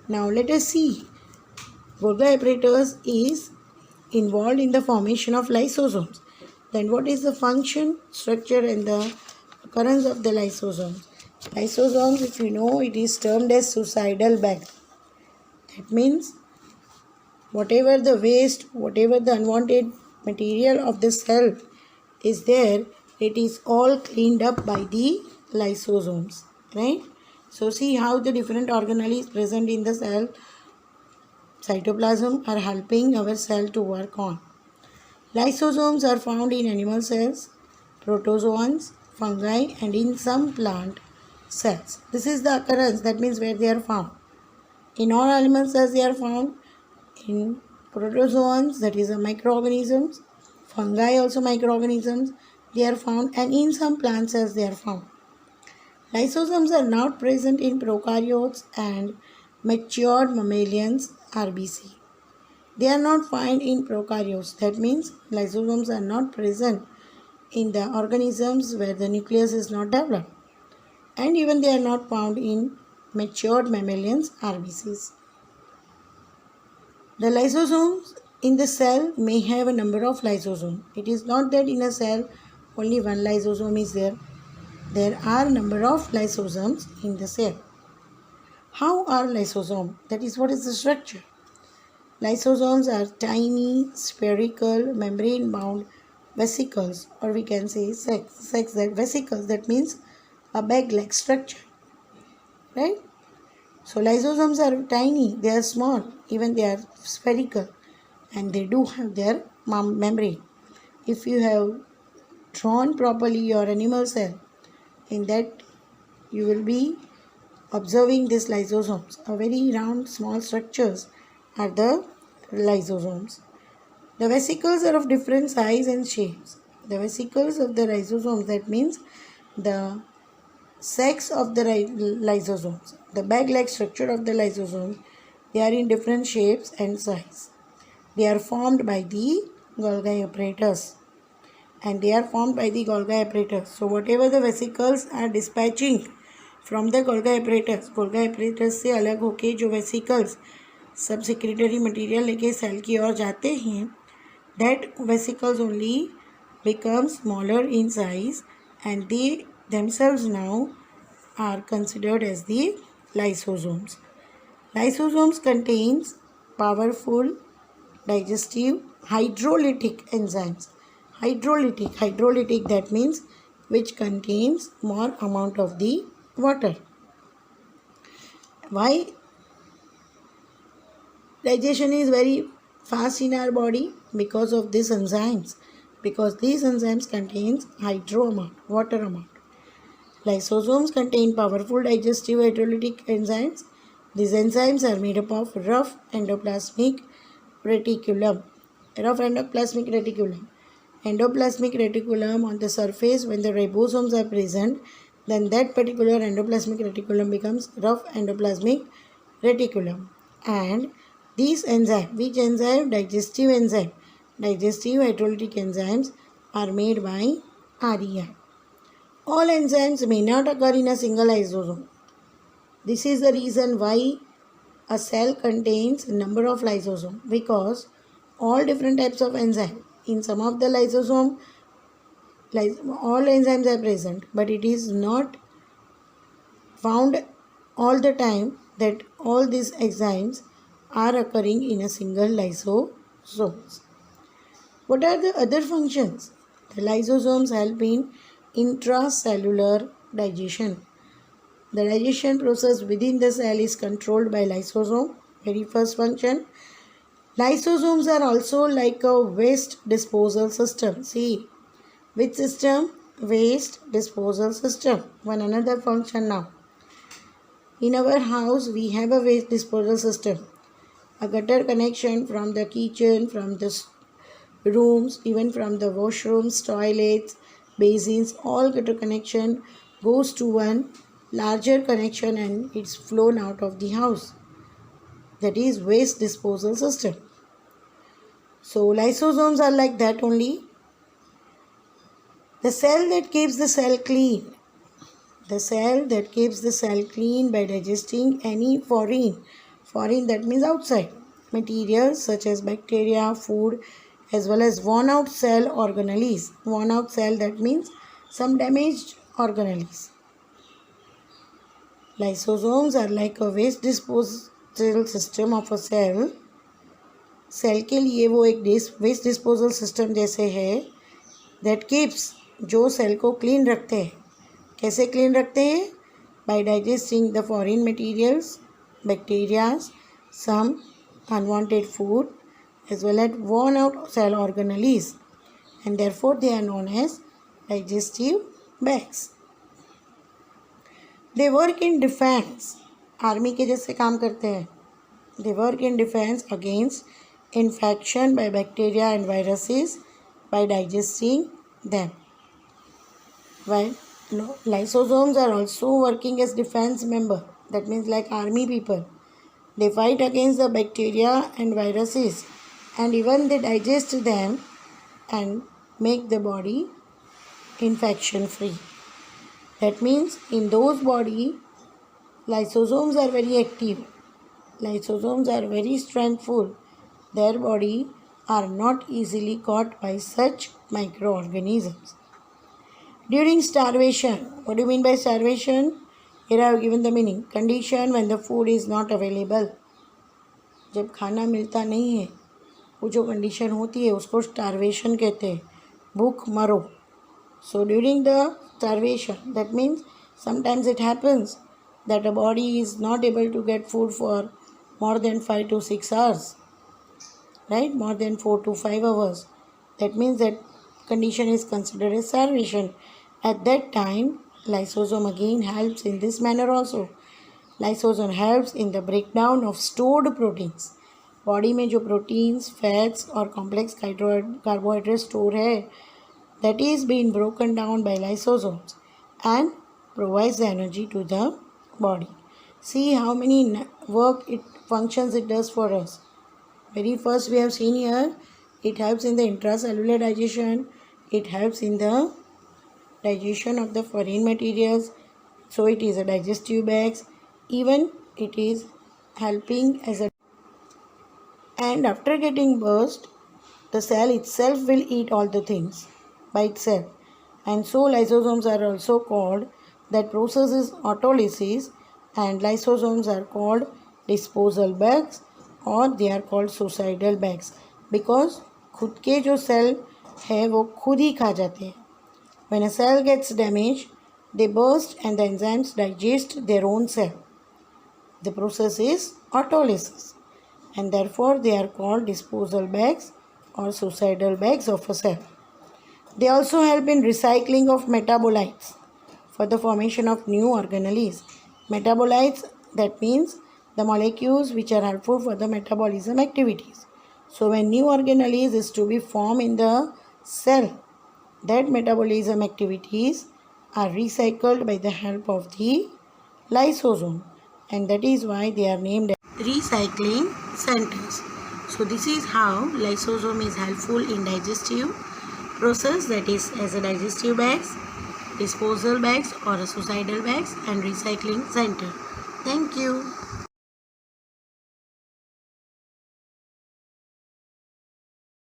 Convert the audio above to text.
Now let us see. Golgi apparatus is involved in the formation of lysosomes. Then what is the function, structure and the occurrence of the lysosomes? Lysosomes, if you know, it is termed as suicidal bag. That means whatever the waste, whatever the unwanted material of the cell is there, it is all cleaned up by the lysosomes, right? So see how the different organelles present in the cell cytoplasm are helping our cell to work on. Lysosomes are found in animal cells, protozoans, fungi and in some plant cells. This is the occurrence, that means where they are found. In all animal cells they are found, in protozoans, that is microorganisms, fungi also microorganisms, they are found, and in some plant cells they are found. Lysosomes are not present in prokaryotes and matured mammalians RBC. They are not found in prokaryotes. That means lysosomes are not present in the organisms where the nucleus is not developed. And even they are not found in matured mammalians RBCs. The lysosomes in the cell may have a number of lysosomes. It is not that in a cell only one lysosome is there. There are a number of lysosomes in the cell. How are lysosomes? That is, what is the structure? Lysosomes are tiny, spherical, membrane-bound vesicles, or we can say vesicles. That means a bag-like structure, right? So lysosomes are tiny, they are small, even they are spherical, and they do have their membrane. If you have drawn properly your animal cell, in that you will be observing these lysosomes. A very round small structures are the lysosomes. The vesicles are of different size and shapes. The vesicles of the lysosomes, that means the sacs of the lysosomes, the bag-like structure of the lysosomes, they are in different shapes and size. They are formed by the Golgi apparatus. And they are formed by the Golgi apparatus. So whatever the vesicles are dispatching from the Golgi apparatus से अलग होके जो vesicles सब secretory material लेके cell की ओर जाते हैं, that vesicles only become smaller in size and they themselves now are considered as the lysosomes. Lysosomes contains powerful digestive hydrolytic enzymes. Hydrolytic, that means which contains more amount of the water. Why digestion is very fast in our body? Because of these enzymes. Because these enzymes contains water amount. Lysosomes contain powerful digestive hydrolytic enzymes. These enzymes are made up of rough endoplasmic reticulum. Endoplasmic reticulum on the surface, when the ribosomes are present, then that particular endoplasmic reticulum becomes rough endoplasmic reticulum. And these enzymes, which enzyme? Digestive hydrolytic enzymes are made by RER. All enzymes may not occur in a single lysosome. This is the reason why a cell contains a number of lysosomes, because all different types of enzymes, in some of the lysosome, all enzymes are present, but it is not found all the time that all these enzymes are occurring in a single lysosome. What are the other functions? The lysosomes help in intracellular digestion. The digestion process within the cell is controlled by lysosome. Very first function. Lysosomes are also like a waste disposal system. See, which system? Waste disposal system. One another function now. In our house, we have a waste disposal system. A gutter connection from the kitchen, from the rooms, even from the washrooms, toilets, basins, all gutter connection goes to one larger connection and it's flown out of the house. That is waste disposal system. So lysosomes are like that only. The cell that keeps the cell clean. The cell that keeps the cell clean by digesting any foreign Foreign, that means outside. Materials such as bacteria, food, as well as worn out cell organelles. Worn out cell, that means some damaged organelles. Lysosomes are like a waste disposal system of a cell. Cell के लिए वो एक waste disposal system जैसे है that keeps, जो cell को clean रखते हैं. कैसे क्लीन रखते हैं? By digesting the foreign materials, bacterias, some unwanted food, as well as worn out cell organelles, and therefore they are known as digestive bags. They work in defense. Army के जैसे काम करते हैं. They work in defense against infection by bacteria and viruses by digesting them. While lysosomes are also working as defense member. That means like army people. They fight against the bacteria and viruses, and even they digest them and make the body infection free. That means in those body, lysosomes are very active. Lysosomes are very strengthful. Their body are not easily caught by such microorganisms. During starvation, what do you mean by starvation? Here I have given the meaning. Condition when the food is not available. जब खाना मिलता नहीं है, वो जो condition होती है उसको स्टारवेशन कहते हैं. भूख मरो. So during the starvation, that means sometimes it happens that a body is not able to get food for more than 5 to 6 hours. Right? More than 4 to 5 hours. That means that condition is considered as starvation. At that time, lysosome again helps in this manner also. Lysosome helps in the breakdown of stored proteins. Body में जो proteins, fats और complex carbohydrate store है, that is being broken down by lysosomes and provides the energy to the body. See how many functions it does for us. Very first we have seen here, it helps in the intracellular digestion, it helps in the digestion of the foreign materials, so it is a digestive bags. Even it is helping as a, and after getting burst, the cell itself will eat all the things by itself, and so lysosomes are also called, that process is autolysis, and lysosomes are called disposal bags or they are called suicidal bags because खुद के जो cell है वो खुद ही खा जाते हैं. When a cell gets damaged, they burst and the enzymes digest their own cell. The process is autolysis, and therefore they are called disposal bags or suicidal bags of a cell. They also help in recycling of metabolites for the formation of new organelles. Metabolites, that means the molecules which are helpful for the metabolism activities. So when new organelles is to be formed in the cell, that metabolism activities are recycled by the help of the lysosome, and that is why they are named as recycling centers. So this is how lysosome is helpful in digestive process, that is as a digestive bags, disposal bags or a suicidal bags and recycling center. Thank you.